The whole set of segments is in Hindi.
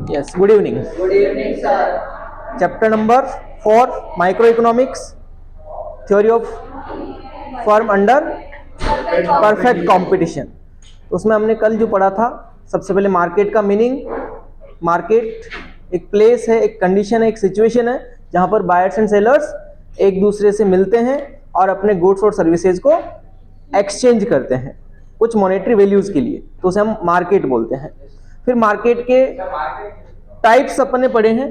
Yes, good evening. Good evening, sir. Chapter number 4, Microeconomics, Theory of Firm under Perfect Competition. तो उसमें हमने कल जो पढ़ा था, सबसे पहले मार्केट का मीनिंग। मार्केट एक प्लेस है, एक कंडीशन है, एक सिचुएशन है जहाँ पर बायर्स एंड सेलर्स एक दूसरे से मिलते हैं और अपने गुड्स और सर्विसेज को एक्सचेंज करते हैं कुछ मॉनेटरी वैल्यूज के लिए, तो उसे हम मार्केट बोलते हैं। फिर मार्केट के टाइप्स अपने पढ़े हैं।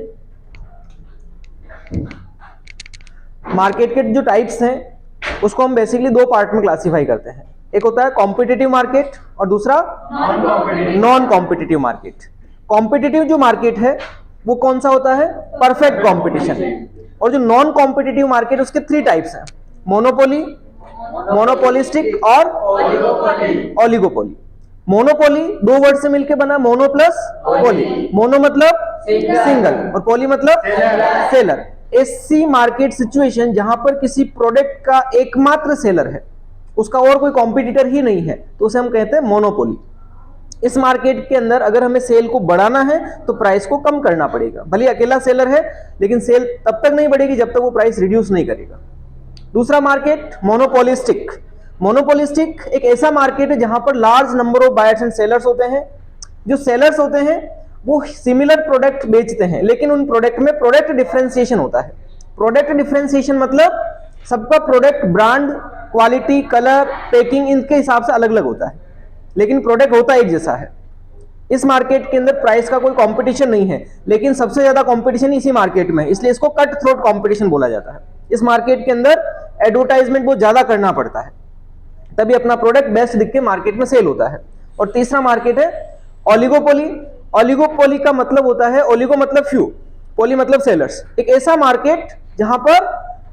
मार्केट के जो टाइप्स हैं उसको हम बेसिकली दो पार्ट में क्लासिफाई करते हैं। एक होता है कॉम्पिटिटिव मार्केट और दूसरा नॉन कॉम्पिटिटिव मार्केट। कॉम्पिटिटिव जो मार्केट है वो कौन सा होता है? Perfect competition. और जो नॉन कॉम्पिटिटिव मार्केट, उसके 3 टाइप्स हैं, मोनोपोली, मोनोपोलिस्टिक और ओलिगोपोली। मोनोपोली 2 वर्ड से मिलकर बना, मोनो प्लस पोली। मोनो मतलब सिंगल और पोली मतलब सेलर। ऐसी मार्केट सिचुएशन जहां पर किसी प्रोडक्ट का एकमात्र सेलर है, उसका और कोई कॉम्पिटिटर ही नहीं है, तो उसे हम कहते हैं मोनोपोली। इस मार्केट के अंदर अगर हमें सेल को बढ़ाना है तो प्राइस को कम करना पड़ेगा। भले अकेला सेलर है लेकिन सेल तब तक नहीं बढ़ेगी जब तक वो प्राइस रिड्यूस नहीं करेगा। दूसरा मार्केट मोनोपोलिस्टिक। मोनोपोलिस्टिक एक ऐसा मार्केट है जहां पर large number of buyers and sellers होते हैं। जो सेलर्स होते हैं वो सिमिलर प्रोडक्ट बेचते हैं, लेकिन उन प्रोडक्ट में प्रोडक्ट डिफरेंशिएशन होता है। प्रोडक्ट डिफरेंशिएशन मतलब सबका product brand, quality, colour, packing इनके हिसाब से अलग अलग होता है, लेकिन प्रोडक्ट होता एक जैसा है। इस मार्केट के अंदर प्राइस का कोई कंपटीशन नहीं है, लेकिन सबसे ज्यादा कंपटीशन इसी मार्केट में है, इसलिए इसको कट थ्रोट कंपटीशन बोला जाता है। इस मार्केट के अंदर एडवर्टाइजमेंट बहुत ज्यादा करना पड़ता है, तभी अपना प्रोडक्ट बेस्ट दिख के मार्केट में सेल होता है। और तीसरा मार्केट है ओलिगोपोली। ओलिगोपोली का मतलब होता है, ओलिगो मतलब फ्यू, पोली मतलब सेलर्स। एक ऐसा मार्केट जहां पर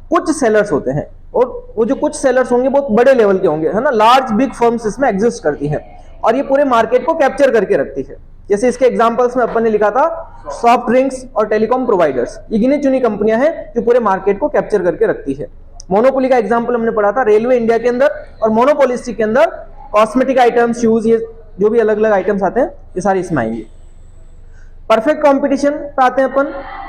कुछ सेलर्स होते हैं और वो जो कुछ सेलर्स होंगे बहुत बड़े लेवल के होंगे, है ना। लार्ज बिग फर्म्स इसमें एग्जिस्ट करती हैं और ये पूरे मार्केट को कैप्चर करके रखती है। जैसे इसके एग्जांपल्स में अपन ने लिखा था सॉफ्ट ड्रिंक्स और टेलीकॉम प्रोवाइडर्स, ये गिनी चुनी कंपनियां हैं जो पूरे मार्केट को कैप्चर करके रखती है। मोनोपोली का एग्जांपल हमने पढ़ा था रेलवे इंडिया के अंदर, और मोनोपोलिस्टिक के अंदर कॉस्मेटिक आइटम्स, शूज, ये जो भी अलग अलग आइटम्स आते हैं ये सारे इसमें आएंगे। परफेक्ट कंपटीशन पे आते हैं अपन।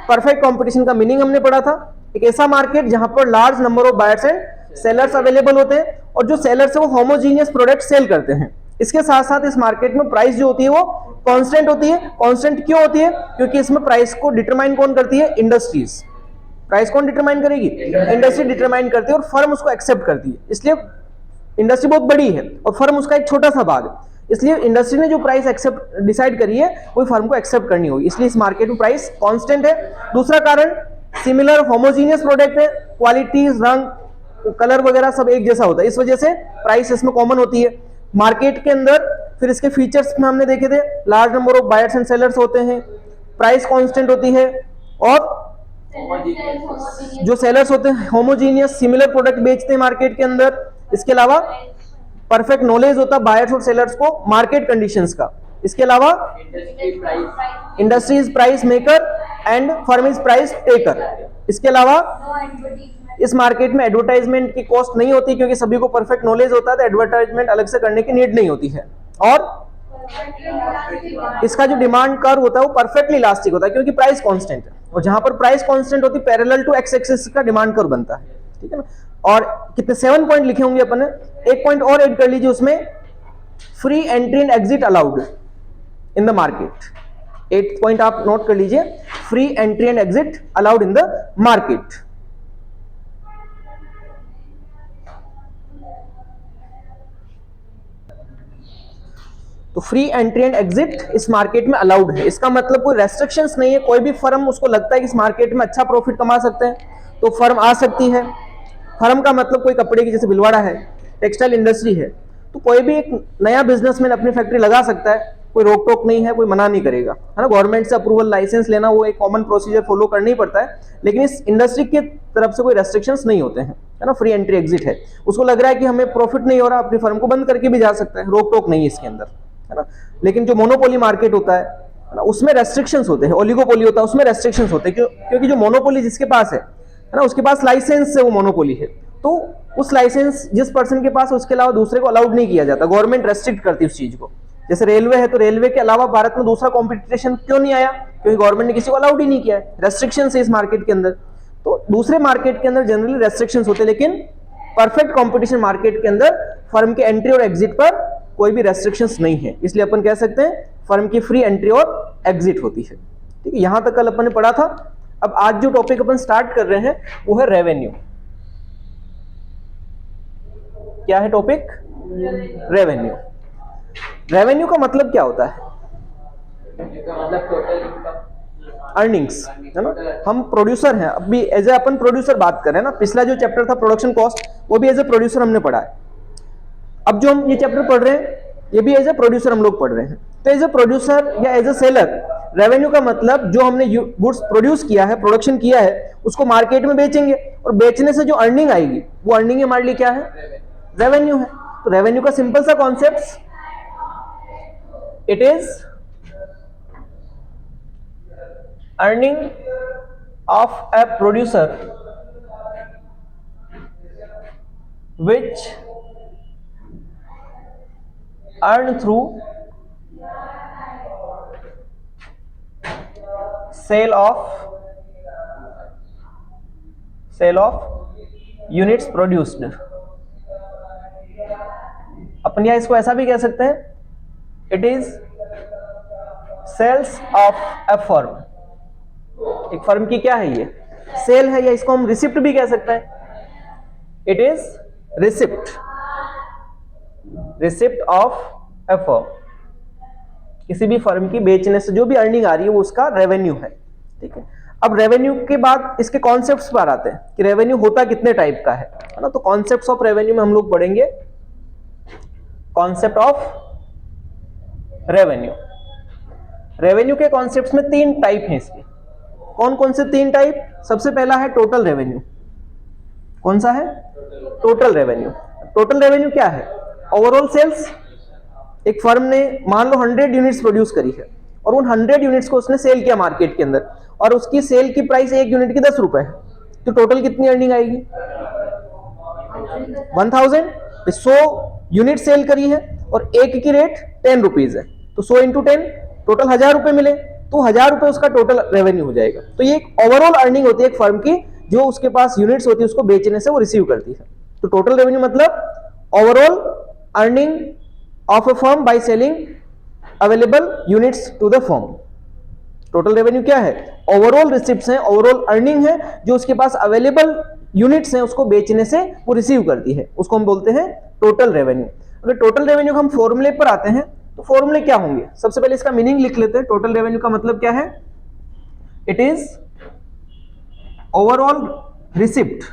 परफेक्ट कंपटीशन का मीनिंग हमने पढ़ा था, एक ऐसा मार्केट जहां पर large number of buyers and sellers available होते हैं और जो सेलर्स है वो होमोजीनियस प्रोडक्ट सेल करते हैं। इसके साथ साथ इस मार्केट में प्राइस जो होती है वो कांस्टेंट होती है। कांस्टेंट क्यों होती है? क्योंकि इसमें प्राइस को डिटरमाइन कौन करती है? इंडस्ट्रीज। प्राइस कौन डिटरमाइन करेगी? इंडस्ट्री डिटरमाइन करती है और फर्म उसको एक्सेप्ट करती है। इसलिए इंडस्ट्री बहुत बड़ी है और फर्म उसका एक छोटा सा भाग है, इसलिए इंडस्ट्री ने जो प्राइस एक्सेप्ट डिसाइड करी है वो फर्म को एक्सेप्ट करनी होगी, इसलिए इस मार्केट में प्राइस कांस्टेंट है। दूसरा कारण सिमिलर होमोजीनियस प्रोडक्ट है, क्वालिटी, रंग, कलर वगैरह सब एक जैसा होता है, इस वजह से प्राइस इसमें कॉमन होती है मार्केट के अंदर। फिर इसके फीचर्स में हमने देखे थे, large number of buyers and sellers होते हैं, प्राइस कांस्टेंट होती है और जो सेलर्स होते हैं होमोजीनियस सिमिलर प्रोडक्ट बेचते हैं मार्केट के अंदर। इसके अलावा परफेक्ट नॉलेज होता है बायर्स और सेलर्स को मार्केट कंडीशंस का। इसके अलावा industry is price maker and firm is price taker. इसके अलावा इस मार्केट में एडवर्टाइजमेंट की कॉस्ट नहीं होती, क्योंकि सभी को परफेक्ट नॉलेज होता है तो एडवर्टाइजमेंट अलग से करने की नीड नहीं होती है। और इसका जो डिमांड कर्व होता है वो परफेक्टली इलास्टिक होता है, क्योंकि प्राइस कांस्टेंट है, और जहां पर प्राइस कांस्टेंट होती है पैरेलल टू एक्स एक्सिस का डिमांड कर्व बनता है, ठीक है ना। और कितने 7 पॉइंट लिखे होंगे अपन ने, एक पॉइंट और ऐड कर लीजिए उसमें, free entry and exit allowed in the market. 8 point आप नोट कर लीजिए, free entry and exit allowed in the market. तो फ्री एंट्री एंड एग्जिट इस मार्केट में अलाउड है। इसका मतलब कोई रेस्ट्रिक्शंस नहीं है, कोई भी फर्म उसको लगता है कि इस मार्केट में अच्छा प्रॉफिट कमा सकते हैं तो फर्म आ सकती है। फर्म का मतलब कोई कपड़े की, जैसे भिलवाड़ा है, टेक्सटाइल इंडस्ट्री है, तो कोई भी एक नया बिजनेसमैन अपनी फैक्ट्री लगा सकता है, कोई रोक टोक नहीं है, कोई मना नहीं करेगा, है ना। गवर्नमेंट से अप्रूवल, लाइसेंस लेना वो एक कॉमन प्रोसीजर फॉलो करना ही पड़ता है, लेकिन इस इंडस्ट्री की तरफ से कोई रेस्ट्रिक्शंस नहीं होते हैं, है ना। फ्री एंट्री एग्जिट है, उसको लग रहा है कि हमें प्रॉफिट नहीं हो रहा, अपनी फर्म को बंद करके भी जा सकता है, रोक टोक नहीं है इसके अंदर, है ना। लेकिन जो मोनोपोली मार्केट होता है ना, उसमें रेस्ट्रिक्शंस होते हैं। ओलिगोपोली होता है उसमें रेस्ट्रिक्शंस होते हैं, क्योंकि जो मोनोपोली जिसके पास है ना, उसके पास लाइसेंस से वो मोनोपोली है, तो उस लाइसेंस जिस पर्सन के पास उसके अलावा दूसरे को अलाउड नहीं किया जाता, गवर्नमेंट रेस्ट्रिक्ट करती है उस चीज को। जैसे रेलवे है, तो रेलवे के अलावा भारत में दूसरा कंपटीशन क्यों नहीं आया? क्योंकि गवर्नमेंट ने किसी को अलाउड ही नहीं किया है, रेस्ट्रिक्शन है इस मार्केट के अंदर। तो दूसरे मार्केट के अंदर जनरली रेस्ट्रिक्शंस होते हैं, लेकिन परफेक्ट कंपटीशन मार्केट के अंदर फर्म के एंट्री और एग्जिट पर कोई भी रेस्ट्रिक्शंस नहीं है, इसलिए अपन कह सकते हैं फर्म की फ्री एंट्री और एग्जिट होती है। ठीक है, यहां तक कल अपन ने पढ़ा था। अब आज जो टॉपिक अपन स्टार्ट कर रहे हैं वो है रेवेन्यू। क्या है टॉपिक? रेवेन्यू। रेवेन्यू का मतलब क्या होता है? अर्निंग्स, है ना। हम प्रोड्यूसर हैं, अभी एज ए अपन प्रोड्यूसर बात कर रहे हैं ना। पिछला जो चैप्टर था प्रोडक्शन कॉस्ट, वो भी एज ए प्रोड्यूसर हमने पढ़ा है। अब जो हम ये चैप्टर पढ़ रहे हैं ये भी एज ए प्रोड्यूसर हम लोग पढ़ रहे हैं। तो एज ए प्रोड्यूसर या एज ए सेलर, रेवेन्यू का मतलब जो हमने गुड्स प्रोड्यूस किया है, प्रोडक्शन किया है, उसको मार्केट में बेचेंगे और बेचने से जो अर्निंग आएगी वो अर्निंग हमारे लिए क्या है? रेवेन्यू है। तो रेवेन्यू का सिंपल सा concept, it is earning of a producer which earn through sale of units produced। अपन या इसको ऐसा भी कह सकते हैं, it is sales of a firm. एक फर्म की क्या है? ये सेल है, या इसको हम रिसिप्ट भी कह सकते हैं। It is receipt of a firm. किसी भी फर्म की बेचने से जो भी अर्निंग आ रही है वो उसका रेवेन्यू है। ठीक है, अब रेवेन्यू के बाद इसके कॉन्सेप्ट्स पर आते हैं कि रेवेन्यू होता कितने टाइप का है ना। तो कॉन्सेप्ट्स ऑफ रेवेन्यू में हम लोग पढ़ेंगे कॉन्सेप्ट ऑफ रेवेन्यू। रेवेन्यू के कॉन्सेप्ट्स में 3 टाइप हैं इसके। कौन कौन से 3 टाइप? सबसे पहला है टोटल रेवेन्यू। कौन सा है? Total revenue. टोटल रेवेन्यू क्या है? Overall sales. एक फर्म ने मान लो 100 यूनिट्स प्रोड्यूस करी है और उन 100 यूनिट्स को उसने सेल किया मार्केट के अंदर, और उसकी सेल की प्राइस 1 यूनिट की 10 रुपए है, तो टोटल कितनी अर्निंग आएगी? 1000। 100 यूनिट सेल करी है और एक की रेट 10 रुपीज है, तो 100 इंटू 10 टोटल 1000 रुपए मिले, तो 1000 रुपए उसका टोटल रेवेन्यू हो जाएगा। तो ये एक ओवरऑल अर्निंग होती है एक फर्म की, जो उसके पास यूनिट्स होती है उसको बेचने से वो रिसीव करती है। तो टोटल रेवेन्यू मतलब overall earning of a firm by selling available units to the firm. Total revenue क्या है? ओवरऑल रिसिप्ट्स हैं, ओवरऑल अर्निंग है, जो उसके पास अवेलेबल यूनिट्स हैं उसको बेचने से वो रिसीव करती है, उसको हम बोलते हैं टोटल रेवेन्यू। अगर टोटल रेवेन्यू का हम फॉर्मूले पर आते हैं तो फॉर्मूले क्या होंगे? सबसे पहले इसका मीनिंग लिख लेते हैं। टोटल रेवेन्यू का मतलब क्या है? It is overall receipt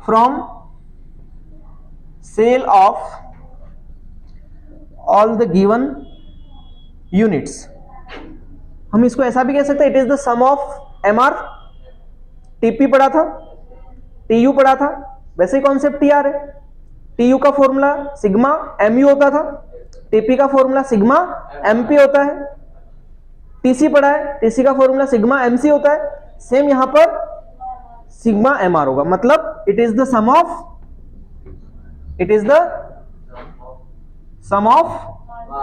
from sale of all the given units. हम इसको ऐसा भी कह सकते हैं, it is the sum of MR. TP पढ़ा था, टीयू पढ़ा था, वैसे ही कॉन्सेप्ट टीआर है। टीयू का फॉर्मूला सिग्मा एमयू होता था, टीपी का फॉर्मूला सिग्मा एमपी होता है। टीसी पढ़ा है, टीसी का फॉर्मूला सिग्मा एमसी होता है। सेम यहां पर सिग्मा एमआर होगा, मतलब it is the sum of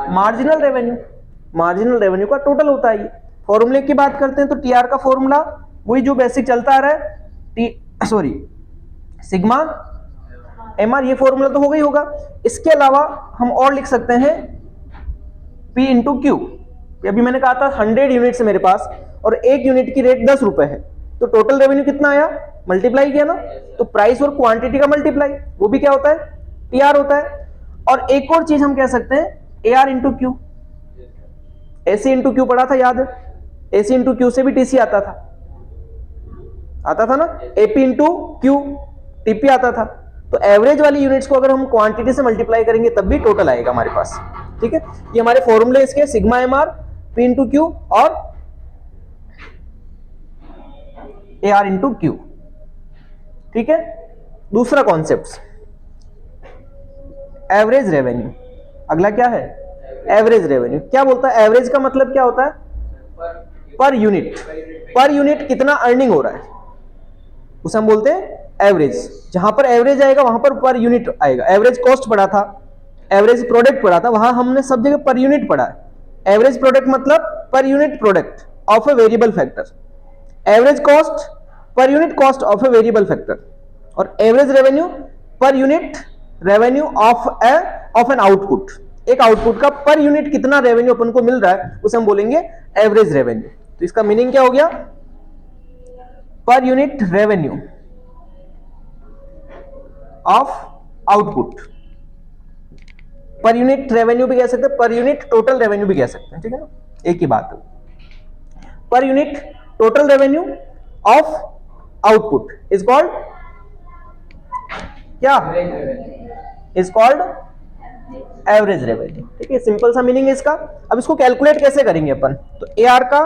marginal revenue. Marginal revenue का टोटल होता है ये। फॉर्मूले की बात करते हैं तो टीआर का फॉर्मूला वही जो बेसिक चलता आ रहा है, सिग्मा एमआर, ये फॉर्मूला तो हो गई होगा। इसके अलावा हम और लिख सकते हैं P इंटू क्यू। अभी मैंने कहा था 100 यूनिट्स है मेरे पास और एक यूनिट की रेट 10 रुपए है, तो टोटल रेवेन्यू कितना आया? मल्टीप्लाई किया ना, तो प्राइस और क्वांटिटी का मल्टीप्लाई, वो भी क्या होता है? टीआर होता है। और एक और चीज हम कह सकते हैं AR into Q. AC into Q पढ़ा था, याद है? एसी इंटू क्यू से भी टीसी आता था ना। एपी इंटू क्यू टीपी आता था। तो एवरेज वाली यूनिट्स को अगर हम क्वांटिटी से मल्टीप्लाई करेंगे तब भी टोटल आएगा हमारे पास। ठीक है, ये हमारे फॉर्मूले इसके sigma M R, P into Q और ए आर इंटू क्यू। ठीक है, दूसरा कॉन्सेप्ट एवरेज रेवेन्यू। अगला क्या है? Average revenue. क्या बोलता है? एवरेज का मतलब क्या होता है? Per unit. पर यूनिट कितना अर्निंग हो रहा है उसे हम बोलते हैं एवरेज। जहां पर एवरेज आएगा वहां पर यूनिट आएगा। एवरेज कॉस्ट पढ़ा था, एवरेज प्रोडक्ट पढ़ा था, वहां हमने सब जगह पर यूनिट पढ़ा है। एवरेज प्रोडक्ट मतलब per unit product of a variable factor, average cost per unit cost of a variable factor, और average revenue per unit revenue of an output. एक आउटपुट का पर यूनिट कितना रेवेन्यू अपन को मिल रहा है उसे हम बोलेंगे एवरेज रेवेन्यू। तो इसका मीनिंग क्या हो गया, पर यूनिट रेवेन्यू ऑफ आउटपुट। पर यूनिट रेवेन्यू भी कह सकते हैं, पर यूनिट टोटल रेवेन्यू भी कह सकते हैं, ठीक है ना, एक ही बात है। Per unit total revenue of output is called क्या, इज कॉल्ड एवरेज रेवेन्यू। ठीक है, सिंपल सा मीनिंग है इसका। अब इसको कैलकुलेट कैसे करेंगे अपन, तो एआर का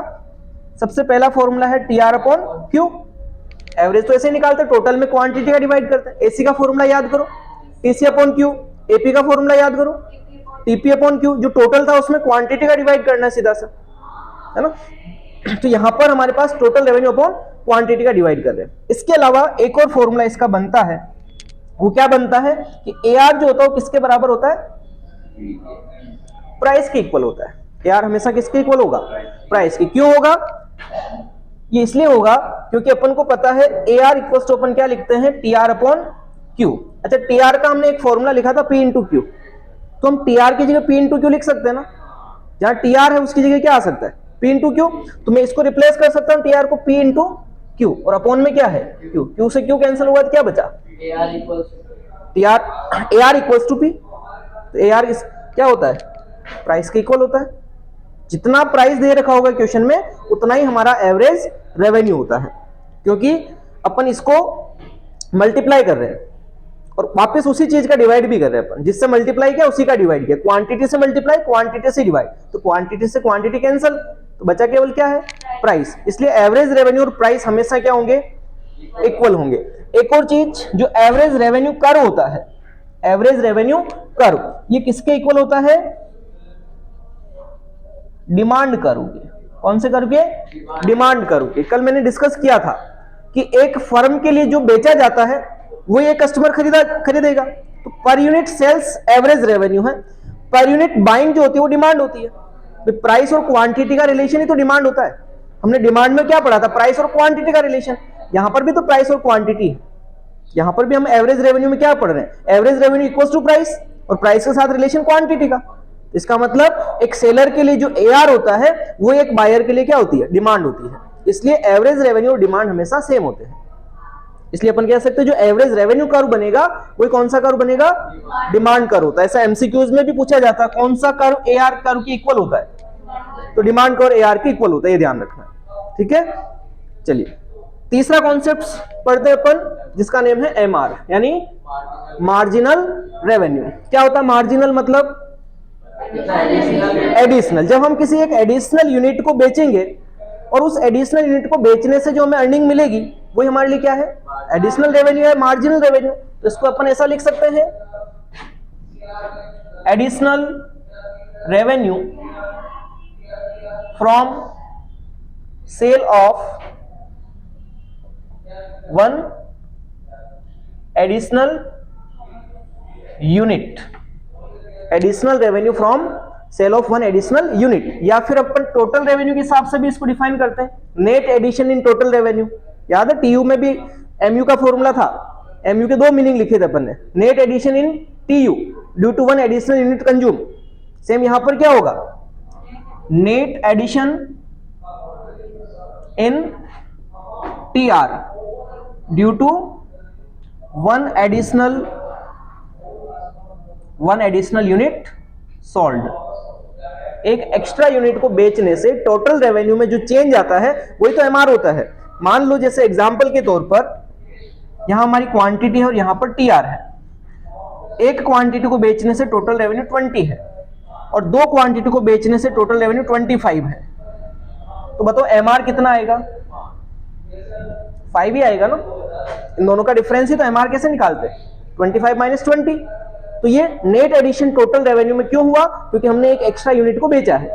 सबसे पहला फॉर्मूला है T R upon Q. Average तो ऐसे ही निकालते हैं, टोटल में क्वांटिटी का डिवाइड करते हैं। एसी का फॉर्मूला याद करो, टीसी अपॉन क्यू। एपी का फॉर्मूला याद करो, टीपी अपॉन क्यू। जो टोटल था उसमें क्वांटिटी का डिवाइड करना है सीधा सा, है ना। तो यहां पर हमारे पास टोटल रेवेन्यू अपॉन क्वांटिटी का डिवाइड कर रहे हैं। इसके अलावा एक और फॉर्मूला इसका बनता है, वो क्या बनता है कि एआर जो होता है वो किसके बराबर होता है, प्राइस के इक्वल होता है। एआर हमेशा किसके इक्वल होगा, प्राइस के। क्यों होगा, ये इसलिए होगा क्योंकि अपन को पता है एआर इक्वल्स टू अपन क्या लिखते हैं, टीआर अपॉन क्यू। अच्छा, टीआर का हमने एक फॉर्मूला लिखा था पी इंटू क्यू, तो हम टीआर की जगह पी इंटू क्यू लिख सकते हैं ना। जहां टीआर है उसकी जगह क्या आ सकता है, पी इंटू क्यू। तो मैं इसको रिप्लेस कर सकता हूं टीआर को पी इंटू क्यू, और अपॉन में क्या है क्यू। क्यू से क्यू कैंसिल हुआ तो क्या बचा, एआर इक्वल्स टू पी। तो एआर क्या होता है, प्राइस के इक्वल होता है। जितना प्राइस दे रखा होगा क्वेश्चन में उतना ही हमारा एवरेज रेवेन्यू होता है, क्योंकि अपन इसको मल्टीप्लाई कर रहे हैं और वापस उसी चीज का डिवाइड भी कर रहे हैं अपन। जिससे मल्टीप्लाई किया उसी का डिवाइड किया। क्वांटिटी से मल्टीप्लाई, क्वांटिटी से डिवाइड, तो क्वांटिटी से क्वांटिटी कैंसिल, तो बचा केवल क्या है, प्राइस। इसलिए एवरेज रेवेन्यू और प्राइस हमेशा क्या होंगे, इक्वल होंगे। एक और चीज, जो एवरेज रेवेन्यू कर्व होता है, एवरेज रेवेन्यू कर्व, ये किसके इक्वल होता है, डिमांड कर्व के। कौन से कर्व के, डिमांड कर्व के। कल मैंने डिस्कस किया था कि एक फर्म के लिए जो बेचा जाता है वो ये कस्टमर खरीदेगा, तो per unit sales average revenue है। पर यूनिट बाइंग जो होती है वो डिमांड होती है। प्राइस और क्वांटिटी का रिलेशन ही तो डिमांड होता है। हमने डिमांड में क्या पढ़ा था, प्राइस और क्वांटिटी का रिलेशन। यहां पर भी तो प्राइस और क्वांटिटी है। यहां पर भी हम एवरेज रेवेन्यू में क्या पढ़ रहे हैं, average revenue equals to price, और प्राइस के साथ रिलेशन क्वांटिटी का। इसका मतलब एक सेलर के लिए जो एआर होता है वो एक बायर के लिए क्या होती है, डिमांड होती है। इसलिए एवरेज रेवेन्यू और डिमांड हमेशा सेम होते हैं। इसलिए अपन कह सकते हैं जो एवरेज रेवेन्यू कर्व बनेगा वो कौन सा कर्व बनेगा, डिमांड कर्व होता है। ऐसा एमसीक्यूज में भी पूछा जाता है कौन सा कर्व एआर कर्व के इक्वल होता है, तो डिमांड कर्व एआर के इक्वल होता है, ये ध्यान रखना। ठीक है, चलिए तीसरा कॉन्सेप्ट पढ़ते हैं अपन, जिसका नेम है एमआर, यानी मार्जिनल रेवेन्यू। क्या होता है मार्जिनल, मतलब एडिशनल। जब हम किसी एक एडिशनल यूनिट को बेचेंगे और उस एडिशनल यूनिट को बेचने से जो हमें अर्निंग मिलेगी वही हमारे लिए क्या है, एडिशनल रेवेन्यू है, मार्जिनल रेवेन्यू। तो इसको अपन ऐसा लिख सकते हैं, additional revenue from sale of one additional unit, additional revenue from sale of one additional unit. या फिर अपन टोटल रेवेन्यू के हिसाब से भी इसको डिफाइन करते हैं, net addition in total revenue. याद है टीयू में भी एमयू का फॉर्मूला था, एमयू के दो मीनिंग लिखे थे अपन ने, net addition in TU due to one additional unit consume. Same यहां पर क्या होगा, net addition in TR due to one additional unit sold. एक एक्स्ट्रा यूनिट को बेचने से टोटल रेवेन्यू में जो चेंज आता है वही तो एमआर होता है। मान लो जैसे एग्जांपल के तौर पर यहां हमारी क्वांटिटी है और यहां पर टीआर है। एक क्वांटिटी को बेचने से टोटल रेवेन्यू 20 है और दो क्वांटिटी को बेचने से टोटल रेवेन्यू 25 है। तो बताओ एमआर कितना आएगा, 5 ही आएगा ना। इन दोनों का डिफरेंस ही तो एमआर कैसे निकालते हैं, 25 माइनस 20। तो ये नेट एडिशन टोटल रेवेन्यू में क्यों हुआ, क्योंकि हमने एक एक्स्ट्रा यूनिट को बेचा है।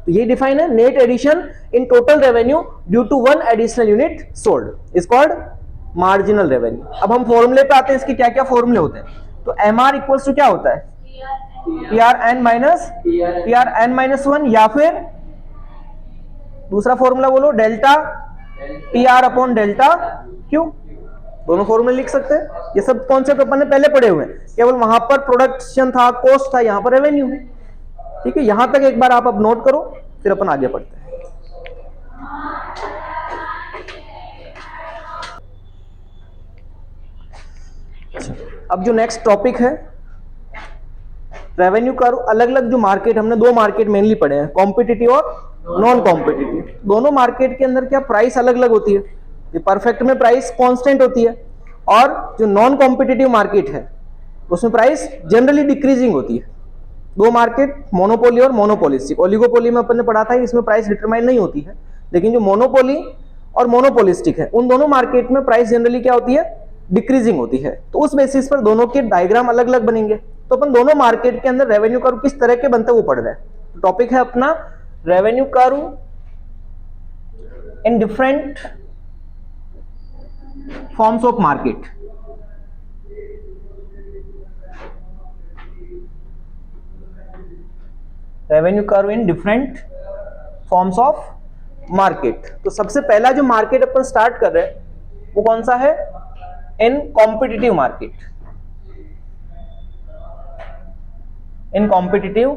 तो ये डिफाइन है, net addition in total revenue due to one additional unit sold is called marginal revenue. अब हम फॉर्मूले पे आते हैं, इसके क्या क्या फॉर्मूले होते हैं। तो एमआर इक्वल्स टू क्या होता है, TRN-1 या फिर दूसरा फॉर्मूला बोलो delta TR upon delta Q। दोनों फॉर्मूले लिख सकते हैं। ये सब कॉन्सेप्ट अपन ने पहले पढ़े हुए हैं, केवल वहां पर प्रोडक्शन था, कॉस्ट था, यहाँ पर रेवेन्यू है। ठीक है, यहां तक एक बार आप अब नोट करो, फिर अपन आगे बढ़ते हैं। अब जो नेक्स्ट टॉपिक है रेवेन्यू कर्व, अलग अलग जो मार्केट, हमने दो मार्केट मेनली पढ़े हैं, कॉम्पिटिटिव और नॉन कॉम्पिटिटिव। दोनों मार्केट के अंदर क्या प्राइस अलग अलग होती है। ये परफेक्ट में प्राइस कांस्टेंट होती है, और जो नॉन कॉम्पिटिटिव मार्केट है उसमें प्राइस जनरली डिक्रीजिंग होती है। दो मार्केट, मोनोपोली और मोनोपोलिस्टिक। ओलिगोपोली में अपन ने पढ़ा था इसमें प्राइस डिटरमाइन नहीं होती है, लेकिन जो मोनोपोली और मोनोपोलिस्टिक है उन दोनों मार्केट में प्राइस जनरली क्या होती है, डिक्रीजिंग होती है। तो उस बेसिस पर दोनों के डायग्राम अलग अलग बनेंगे। तो अपन दोनों मार्केट के अंदर रेवेन्यू कर्व किस तरह के बनते हैं वो पढ़ रहे हैं। टॉपिक है अपना revenue curve in different forms of market. Revenue curve in different forms of market. तो सबसे पहला जो मार्केट अपन स्टार्ट कर रहे हैं वो कौन सा है, इन कॉम्पिटिटिव मार्केट। इन कॉम्पिटिटिव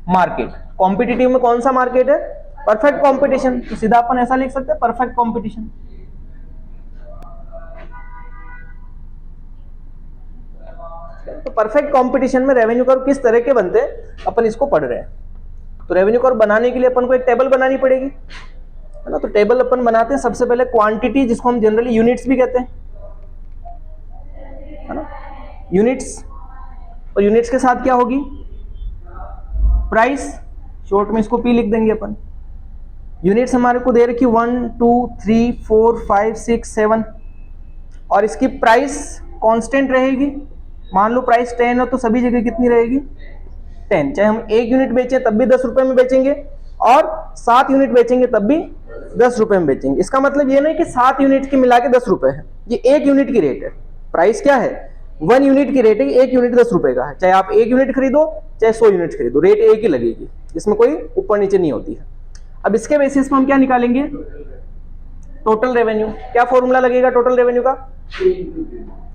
मार्केट, कॉम्पिटिटिव में कौन सा मार्केट है, परफेक्ट कंपटीशन। तो सीधा अपन ऐसा लिख सकते हैं, परफेक्ट कंपटीशन। तो परफेक्ट कंपटीशन में रेवेन्यू कर्व किस तरह के बनते हैं अपन इसको पढ़ रहे हैं। तो रेवेन्यू कर्व बनाने के लिए अपन को एक टेबल बनानी पड़ेगी, है ना। तो टेबल अपन बनाते हैं सबसे पहले क्वांटिटी, जिसको हम जनरली यूनिट्स भी कहते हैं, है ना, यूनिट्स। और यूनिट्स के साथ क्या होगी, प्राइस, शॉर्ट में इसको P लिख देंगे अपन। यूनिट्स हमारे को दे रखी 1 2 3 4 5 6 7, और इसकी प्राइस कांस्टेंट रहेगी। मान लो प्राइस 10 है तो सभी जगह कितनी रहेगी, 10। चाहे हम 1 यूनिट बेचें तब भी 10 रुपए में बेचेंगे, और 7 यूनिट बेचेंगे तब भी 10 रुपए में बेचेंगे। इसका मतलब ये नहीं कि 7 यूनिट की मिला के 10 रुपए है, ये 1 यूनिट की रेट है। प्राइस क्या है, 1 यूनिट की रेट है, 1 यूनिट 10 रुपए का है। चाहे आप 1 यूनिट खरीदो चाहे 100 यूनिट खरीदो, रेट एक ही लगेगी, इसमें कोई ऊपर नीचे नहीं होती है। अब इसके बेसिस पर हम क्या निकालेंगे, टोटल रेवेन्यू। क्या फॉर्मूला लगेगा टोटल रेवेन्यू का,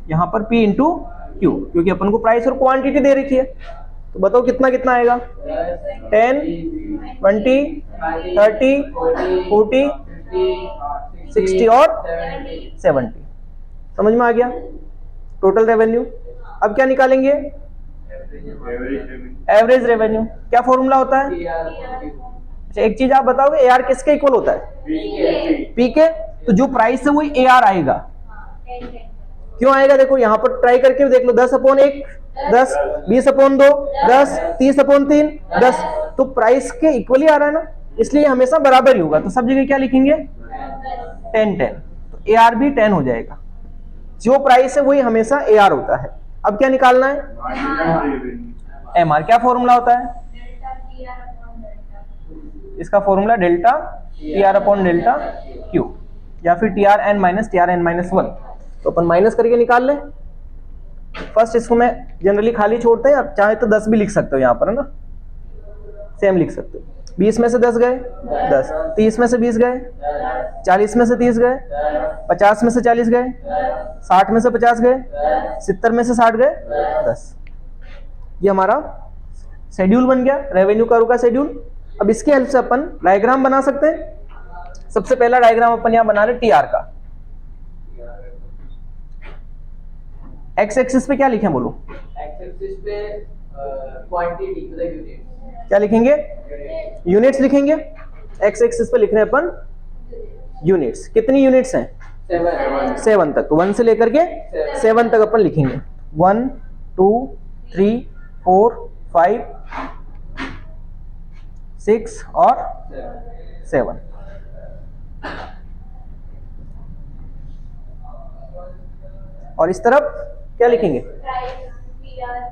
यहां पर P इंटू Q, क्योंकि अपन को प्राइस और क्वांटिटी दे रखी है। तो बताओ कितना कितना आएगा, 10 20 30 40 60 और 70। समझ में आ गया टोटल रेवेन्यू। अब क्या निकालेंगे, एवरेज रेवेन्यू। क्या फॉर्मूला होता है, अच्छा एक चीज आप बताओगे, AR किसके इक्वल होता है, P के। तो जो प्राइस है वही AR आएगा। क्यों आएगा, देखो यहां पर ट्राई करके देख लो, 10/1 10, 20/2 10, 30/3 10। तो प्राइस के इक्वली आ रहा है ना, इसलिए हमेशा बराबर ही होगा। तो सब जगह क्या लिखेंगे, 10 10। तो AR भी 10 हो जाएगा। जो प्राइस है वही हमेशा AR होता है। अब क्या निकालना है, MR। क्या फॉर्मूला होता है, इसका formula delta TR upon delta Q, या फिर TRN माइनस TRN-1। तो अपन माइनस करके निकाल ले। फर्स्ट इसको मैं जनरली खाली छोड़ते हैं, आप चाहे तो 10 भी लिख सकते हो यहाँ पर, है ना, सेम लिख सकते हो। 20 में से 10 गए 10, 30 में से 20 गए, 40 में से 30 गए, 50 में से 40 गए, 60 में से 50 गए, 70 में से 60 गए 10। ये हमारा शेड्यूल बन गया, रेवेन्यू कर्व का शेड्यूल। अब इसके हेल्प से अपन डायग्राम बना सकते हैं। सबसे पहला डायग्राम अपन यहाँ बना रहे TR का। एक्स एक्सिस पे क्या लिखे बोलो, एक्स एक्सिस पे क्वांटिटी मतलब यूनिट। क्या लिखेंगे, यूनिट्स लिखेंगे। एक्स एक्सिस पे लिख रहे हैं अपन यूनिट्स। कितनी यूनिट्स हैं, 7 तक। तो 1 से लेकर के 7 तक अपन लिखेंगे। 1 2 3 4 5 6 और 7। और इस तरफ क्या लिखेंगे,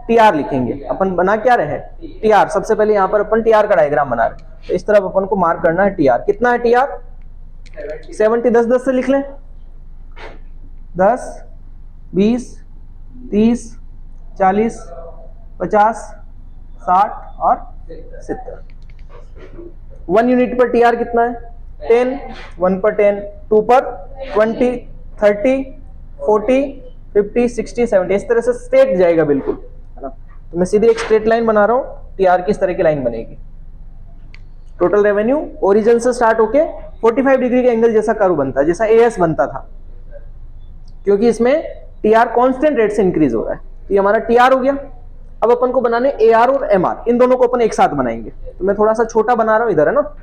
TR लिखेंगे। अपन बना क्या रहे हैं, TR। सबसे पहले यहाँ पर अपन TR का डायग्राम बना रहे हैं। तो इस तरफ अपन को मार्क करना है TR। कितना है TR, 70। 10 10 से लिख लें, 10 20 30 40 50, 60 और 70। 1 यूनिट पर टीआर कितना है? 10, 1 पर 10, 2 पर 20, 30, 40, 50, 60, 70, इस तरह से स्ट्रेट जाएगा बिल्कुल, है ना। तो मैं सीधी एक स्ट्रेट लाइन बना रहा हूँ, टीआर की इस तरह की लाइन बनेगी। टोटल रेवेन्यू ओरिजिन से स्टार्ट होके 45 डिग्री के एंगल जैसा कर्व बनता है, जैसा एएस बनता था, क्योंकि इसमें टीआर कांस्टेंट रेट से इंक्रीज हो रहा है। तो ये हमारा टीआर हो गया। अब अपन को बनाने एआर और एमआर, इन दोनों को अपन एक साथ बनाएंगे। तो मैं थोड़ा सा छोटा बना रहा हूं इधर, है ना।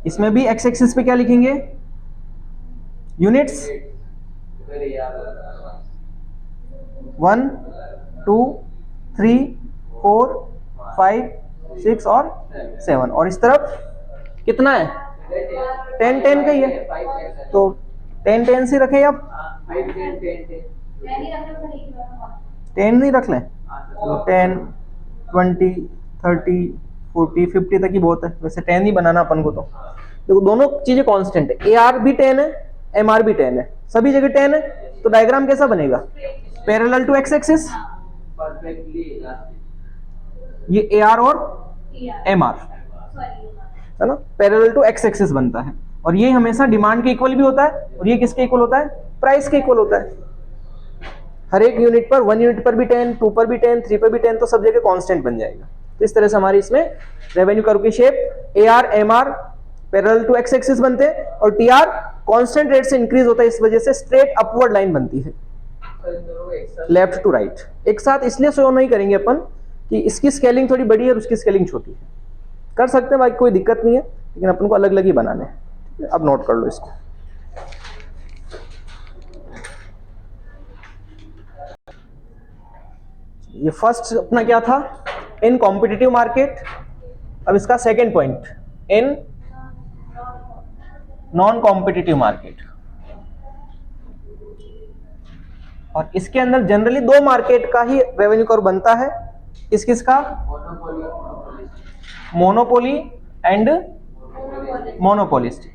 इसमें भी एक्स एक्सिस पे क्या लिखेंगे? यूनिट्स। 1, 2, 3, 4, 5, 6 और 7, और इस तरफ कितना है? 10, 10 का ही है, तो 10, 10 से रखें आप। 10 नहीं रख लें, तो 10, 20, 30, 40, 50 तक ही बहुत है। वैसे 10 ही बनाना अपन को। तो देखो दोनों चीजें कांस्टेंट है, एआर भी 10 है, एमआर भी 10 है, सभी जगह 10 है। तो डायग्राम कैसा बनेगा? पैरेलल टू एक्स एक्सिस, ये एआर और एमआर, है ना, पैरेलल टू एक्स एक्सिस बनता है। और ये हमेशा डिमांड के इक्वल भी होता है, और ये किसके इक्वल होता है? प्राइस के इक्वल होता है। हर एक यूनिट पर, 1 यूनिट पर भी 10, 2 पर भी 10, 3 पर भी 10, तो सब जगह कांस्टेंट बन जाएगा। तो इस तरह से हमारी इसमें रेवेन्यू कर्व की shape AR MR parallel to X axis बनते हैं, और टीआर कांस्टेंट रेट से इंक्रीज होता है, इस वजह से स्ट्रेट अपवर्ड लाइन बनती है, लेफ्ट टू राइट। एक साथ इसलिए शो नहीं करेंगे अपन कि इसकी स्केलिंग थोड़ी बड़ी है और उसकी स्केलिंग छोटी है। कर सकते हैं, बाकी कोई दिक्कत नहीं है, लेकिन अपन को अलग अलग ही बनाने हैं। अब नोट कर लो इसको। ये फर्स्ट अपना क्या था? इन कॉम्पिटिटिव मार्केट। अब इसका सेकेंड पॉइंट, इन नॉन कॉम्पिटिटिव मार्केट। और इसके अंदर जनरली 2 मार्केट का ही रेवेन्यू कर्व बनता है। किस किस का? Monopoly and monopolistic.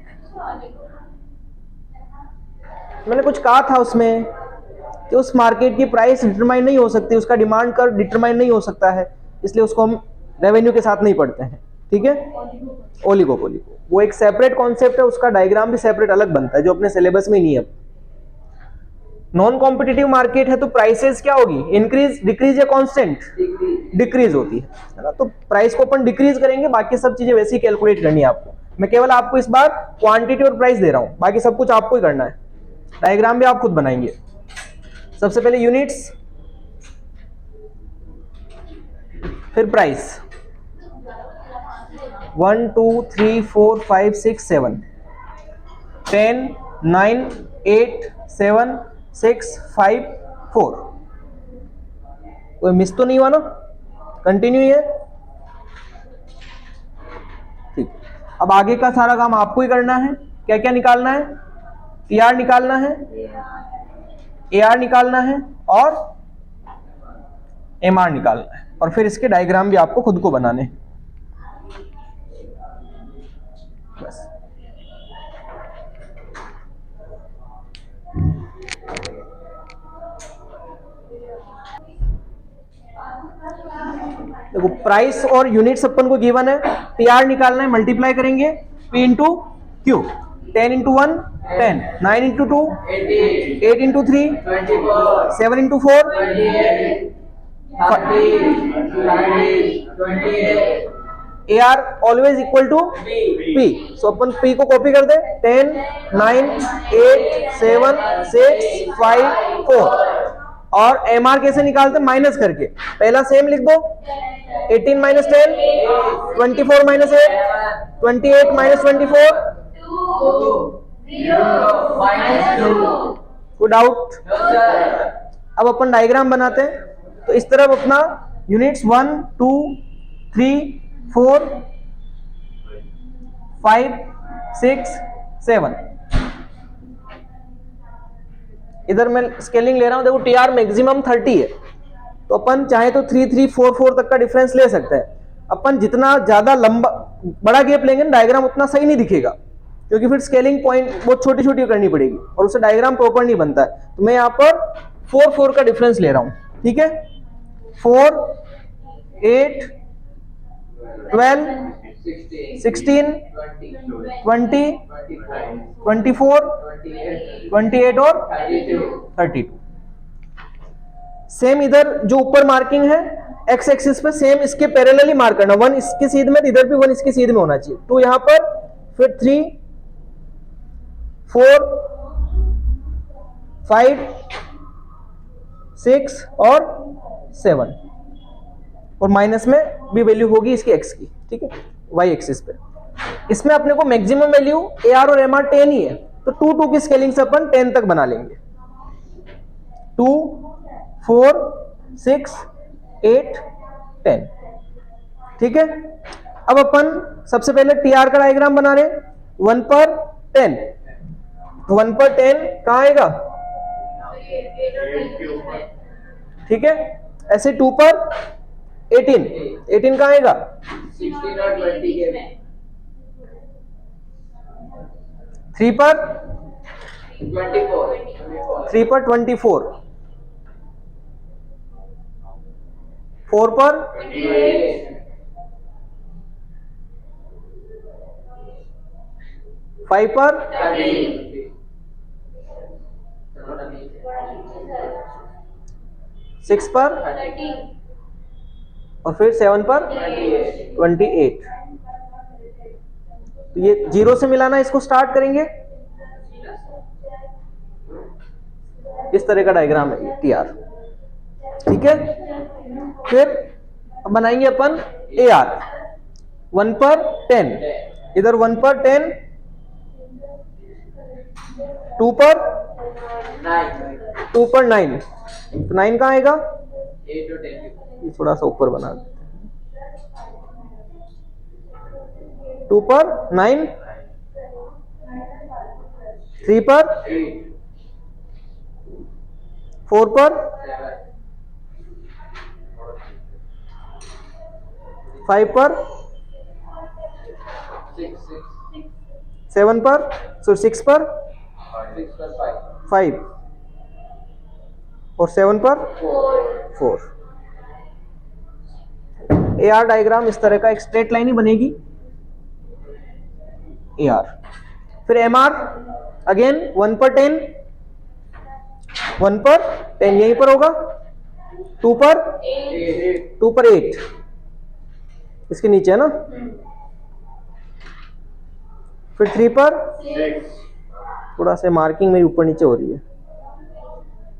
मैंने कुछ कहा था उसमें कि उस मार्केट की प्राइस डिटरमाइन नहीं हो सकती, उसका डिमांड कर्व डिटरमाइन नहीं हो सकता है, इसलिए उसको हम रेवेन्यू के साथ नहीं पढ़ते हैं, ठीक है। ओलिगोपोली, वो एक सेपरेट कॉन्सेप्ट है, उसका डायग्राम भी सेपरेट अलग बनता है, जो अपने सिलेबस में ही नहीं है। नॉन कॉम्पिटिटिव मार्केट है तो प्राइसेस क्या होगी? इंक्रीज, डिक्रीज या कांस्टेंट? डिक्रीज होती है ना। तो प्राइस को अपन डिक्रीज करेंगे, बाकी सब चीजें वैसे ही कैलकुलेट करनी है आपको। मैं केवल आपको इस बार क्वांटिटी और प्राइस दे रहा हूं, बाकी सब कुछ आपको ही करना है। डायग्राम भी आप खुद बनाएंगे। सबसे पहले यूनिट्स, फिर प्राइस। 1, 2, 3, 4, 5, 6, 7, 10, 9, 8, 7, 6, 5, 4। कोई मिस तो नहीं हुआ ना? कंटिन्यू है, ठीक। अब आगे का सारा काम आपको ही करना है। क्या क्या निकालना है? टीआर निकालना है, एआर निकालना है और एमआर निकालना है, और फिर इसके डायग्राम भी आपको खुद को बनाने हैं। बस। देखो प्राइस और यूनिट्स अपन को गिवन है, टीआर निकालना है, मल्टीप्लाई करेंगे P into Q. 10 into 1 10, 9 into 2 8 into 3 7 into 4 AR always equal to P, so अपन P को कॉपी कर दे। 10 9 8 7 6 5 4। और MR कैसे निकालते? माइनस करके। पहला सेम लिख दो, 18 माइनस 10 24 माइनस 8 28 माइनस 24 कोई डाउट? अब अपन डायग्राम बनाते हैं। तो इस तरफ अपना यूनिट्स 1 2 3 4 5 6 7। इधर मैं स्केलिंग ले रहा हूं, देखो टीआर मैक्सिमम 30 है, तो अपन चाहे तो 3 3 4 4 तक का डिफरेंस ले सकते हैं। अपन जितना ज्यादा लंबा बड़ा गैप लेंगे ना, डायग्राम उतना सही नहीं दिखेगा। क्योंकि फिर स्केलिंग पॉइंट बहुत छोटी छोटी करनी पड़ेगी और उससे डायग्राम प्रॉपर नहीं बनता है। तो मैं यहाँ पर 4 4 का डिफरेंस ले रहा हूँ, ठीक है। 4 8 12 16 20 24 28 और 32। सेम इधर जो ऊपर मार्किंग है एक्स एक्सिस पे सेम इसके पैरेलली मार्क करना, 1 इसकी सीध में, इधर भी 1 इसकी सीध में होना चाहिए। 2 यहां पर, फिर 3 4 5 6 और 7 और माइनस में भी वैल्यू होगी इसकी एक्स की, ठीक है, वाई एक्सिस पे। इसमें अपने को मैक्सिमम वैल्यू ए आर और एम आर 10 ही है, तो 2 2 की स्केलिंग से अपन 10 तक बना लेंगे। 2 4 6 8 10, ठीक है। अब अपन सबसे पहले टी आर का डायग्राम बना रहे हैं। 1 पर 10, 1 पर 10 कहां आएगा, ठीक है। ऐसे 2 पर 18, 18 कहां आएगा, 16 और 20 के 3 पर 24 3 पर 24, 4 पर 5 पर 6 पर और फिर 7 पर 28। तो ये 0 से मिलाना इसको स्टार्ट करेंगे। इस तरह का डायग्राम है ये टी आर, ठीक है। फिर अब बनाएंगे अपन ए आर। 1 पर 10, इधर 1 पर 10, 2 पर 9, तो 9 कहां आएगा, 8 और 10 ये थोड़ा सा ऊपर बना देते हैं। 2 पर 9, 3 पर 4 पर 5 पर 7 पर 6 पर 5 और 7 पर 4। ए आर डायग्राम इस तरह का एक स्ट्रेट लाइन ही बनेगी ए आर। फिर एम आर अगेन 1 पर 10, 1 पर 10 यहीं पर होगा, 2 पर 8 इसके नीचे है ना, फिर 3 पर, थोड़ा सा मार्किंग मेरी ऊपर नीचे हो रही है,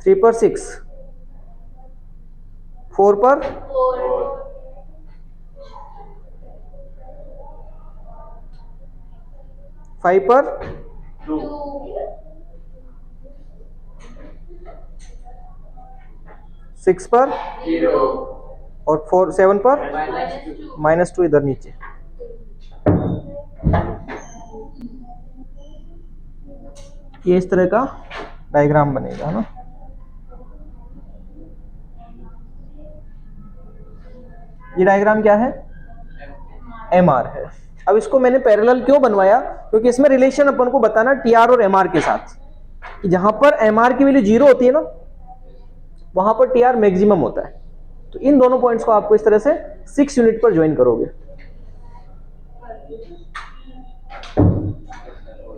3 पर 6, 4 पर 5 पर 6 पर और 7 पर -2 इधर नीचे। ये इस तरह का डायग्राम बनेगा ना। ये डायग्राम क्या है, एम आर है। अब इसको मैंने पैरेलल क्यों बनवाया, क्योंकि इसमें रिलेशन अपन को बताना टी आर और एम आर के साथ, कि जहां पर एम आर की वैल्यू 0 होती है ना, वहां पर टी आर मैक्सिमम होता है। तो इन दोनों पॉइंट्स को आपको इस तरह से 6 यूनिट पर ज्वाइन करोगे,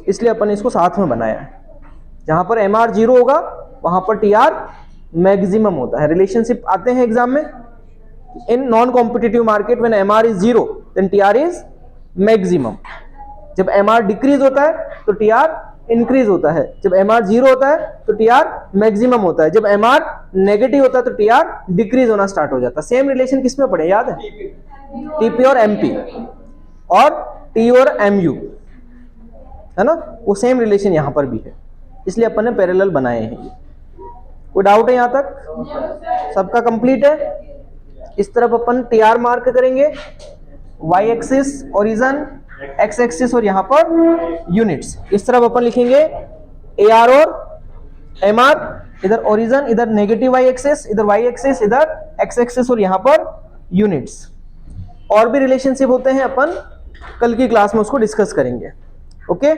इसलिए अपन ने इसको साथ में बनाया है। जहां पर एम आर 0 होगा वहां पर टी आर मैक्सिमम होता है। रिलेशनशिप आते हैं एग्जाम में, in non competitive market when M R is 0 then T R is maximum. जब एम आर डिक्रीज होता है तो टी आर इंक्रीज होता है, जब एम आर 0 होता है तो टी आर मैक्सिमम होता है, जब एम आर नेगेटिव होता है तो टी आर डिक्रीज होना स्टार्ट हो जाता है। सेम रिलेशन किसमें पढ़े, याद है, टीपी और एमपी और टी और एमयू, है ना, वो सेम रिलेशन यहां पर भी है, इसलिए अपन ने पैरेलल बनाए हैं। कोई डाउट है यहां तक, सबका कंप्लीट है। इस तरफ अपन टी आर मार्क करेंगे, Y axis origin, X axis और यहां पर यूनिट्स। इस तरफ अपन लिखेंगे ए आर और एम आर, इधर ओरिजिन, इधर नेगेटिव वाई एक्सिस, इधर वाई एक्सिस, इधर एक्स एक्सिस और यहां पर यूनिट्स। और भी रिलेशनशिप होते हैं, अपन कल की क्लास में उसको डिस्कस करेंगे। ओके।